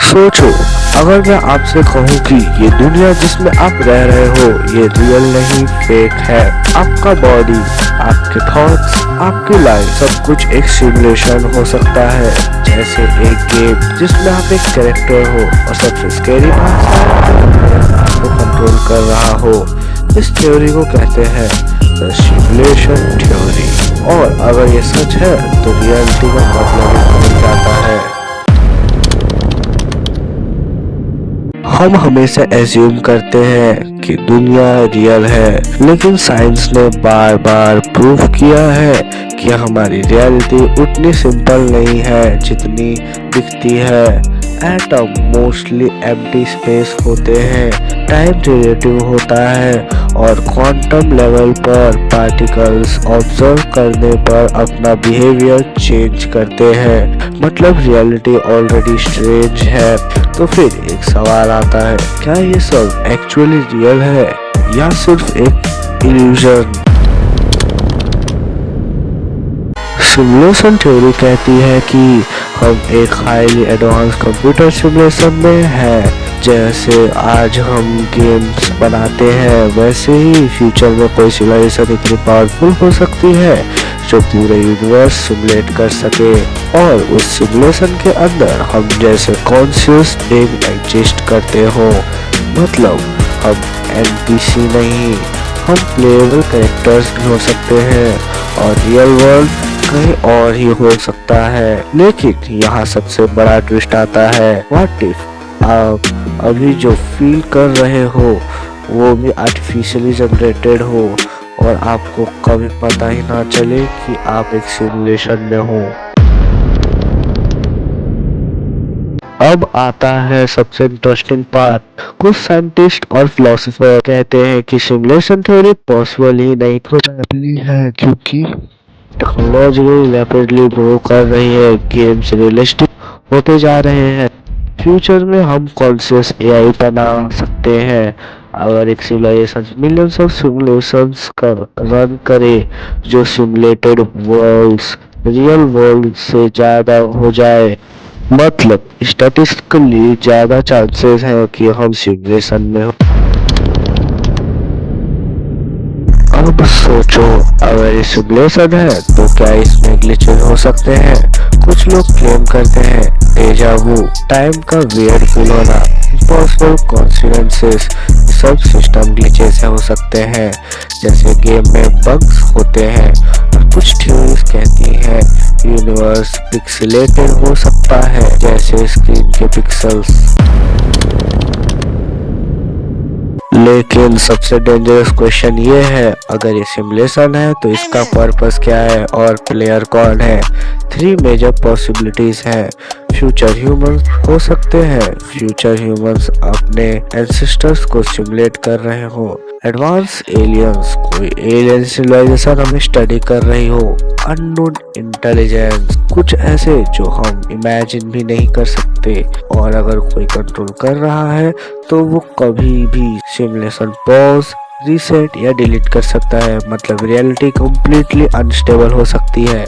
सोचो, अगर मैं आपसे कहूँ कि ये दुनिया जिसमें आप रह रहे हो ये रियल नहीं फेक है। आपका बॉडी, आपके थॉट्स, आपकी लाइफ सब कुछ एक सिमुलेशन हो सकता है। जैसे एक गेम जिसमें आप एक कैरेक्टर हो और सबसे स्कैरी बात आपको कंट्रोल कर रहा हो। इस थ्योरी को कहते हैं द सिमुलेशन थ्योरी। और अगर ये सच है तो रियलिटी का मतलब ही बदल जाता है। हम हमेशा एज्यूम करते हैं कि दुनिया रियल है, लेकिन साइंस ने बार बार प्रूव किया है कि हमारी रियलिटी उतनी सिंपल नहीं है जितनी दिखती है। एटम मोस्टली एम्प्टी स्पेस होते हैं, टाइम रिलेटिव होता है और क्वांटम लेवल पर पार्टिकल्स ऑब्जर्व करने पर अपना बिहेवियर चेंज करते हैं। मतलब रियलिटी ऑलरेडी स्ट्रेंज है। तो फिर एक सवाल आता है, क्या ये सब एक्चुअली रियल है या सिर्फ एक इल्यूजन? सिमुलेशन थ्योरी कहती है कि हम एक हाईली एडवांस कंप्यूटर सिमुलेशन में हैं। जैसे आज हम गेम्स बनाते हैं, वैसे ही फ्यूचर में कोई सिमुलेशन इतनी पावरफुल हो सकती है जो पूरे यूनिवर्स सिमुलेट कर सके। और उस सिमुलेशन के अंदर हम जैसे कॉन्शियस बीइंग एग्जिस्ट करते हो। मतलब हम एनपीसी नहीं, हम प्लेएबल कैरेक्टर्स भी हो सकते हैं और रियल वर्ल्ड कहीं और ही हो सकता है। लेकिन यहाँ सबसे बड़ा ट्विस्ट आता है, व्हाट इफ आप अभी जो फील कर रहे हो वो भी आर्टिफिशियली जनरेटेड हो और आपको कभी पता ही ना चले कि आप एक सिमुलेशन में हो। अब आता है सबसे इंटरेस्टिंग पार्ट। कुछ साइंटिस्ट और फिलोसोफर कहते हैं कि सिमुलेशन थ्योरी पॉसिबल ही नहीं प्रोबेबली है, क्योंकि टेक्नोलॉजी रैपिडली ग्रो कर रही है, गेम्स रियलिस्टिक होते जा रहे हैं। फ्यूचर में हम कॉन्शियस एआई बना सकते हैं। अगर एक सिमुलेशन मिलियंस ऑफ सिमुलेशंस का रन करे जो सिमुलेटेड वर्ल्ड्स रियल वर्ल्ड से ज्यादा हो जाए, मतलब स्टैटिस्टिकली ज्यादा चांसेस हैं कि हम सिमुलेशन में हो। अब सोचो, अगर ये सिमुलेशन है तो क्या इसमें ग्लिचेस हो सकते हैं? कुछ लोग क्लेम करते हैं डेजा वू, टाइम का वियर्ड फील होना, इम्पॉसिबल कोइंसिडेंसेस, सब सिस्टम ग्लिचेस हो सकते हैं जैसे गेम में बग्स होते हैं। और कुछ थ्योरीज कहती हैं यूनिवर्स पिक्सेलेटेड हो सकता है जैसे स्क्रीन के पिक्सेल्स। लेकिन सबसे डेंजरस क्वेश्चन ये है, अगर ये सिमुलेशन है तो इसका पर्पस क्या है और प्लेयर कौन है? 3 मेजर पॉसिबिलिटीज हैं। फ्यूचर ह्यूमंस हो सकते हैं, फ्यूचर ह्यूमंस अपने एंसेस्टर्स को सिमुलेट कर रहे हो। एडवांस एलियंस, कोई एलियन सिविलाइजेशन हमें स्टडी कर रही हो। अननोन इंटेलिजेंस, कुछ ऐसे जो हम इमेजिन भी नहीं कर सकते। और अगर कोई कंट्रोल कर रहा है तो वो कभी भी सिमुलेशन पॉज, रीसेट या डिलीट कर सकता है। मतलब रियलिटी कंप्लीटली अनस्टेबल हो सकती है।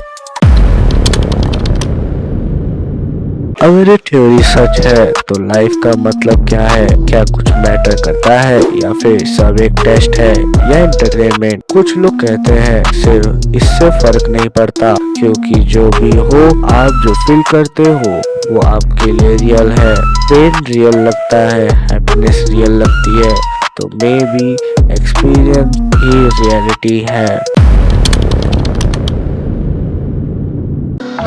अगर ये थ्योरी सच है तो लाइफ का मतलब क्या है? क्या कुछ मैटर करता है या फिर सब एक टेस्ट है या एंटरटेनमेंट? कुछ लोग कहते हैं सिर्फ इससे फर्क नहीं पड़ता, क्योंकि जो भी हो आप जो फील करते हो वो आपके लिए रियल है। पेन रियल लगता है, हैप्पीनेस रियल लगती है, तो may be experience he reality है।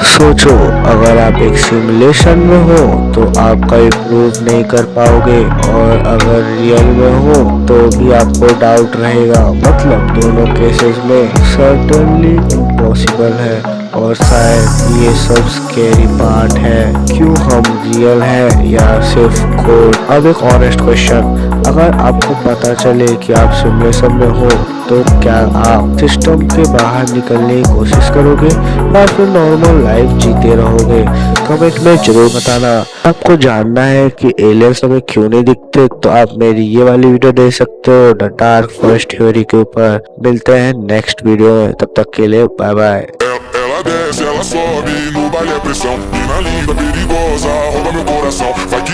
सोचो, अगर आप एक सिमुलेशन में हो तो आप कभी प्रूव नहीं कर पाओगे, और अगर रियल में हो तो भी आपको डाउट रहेगा। मतलब दोनों केसेस में सर्टेनली इम्पॉसिबल है। और शायद ये सब स्कैरी पार्ट है, क्यों हम रियल है या सिर्फ कोड? अब एक ऑनेस्ट क्वेश्चन, अगर आपको पता चले कि आप सिमुलेशन में हो तो क्या आप सिस्टम के बाहर निकलने की कोशिश करोगे या फिर नॉर्मल लाइफ जीते रहोगे? कमेंट में जरूर बताना। आपको जानना है कि एलियंस हमें क्यों नहीं दिखते तो आप मेरी ये वाली वीडियो देख सकते हो द डार्क फॉरेस्ट थ्योरी के ऊपर। मिलते हैं नेक्स्ट वीडियो में, तब तक के लिए bye bye. Ela desce, ela sobe, no baile é pressão. Mina linda, perigosa, rouba meu coração. Vai que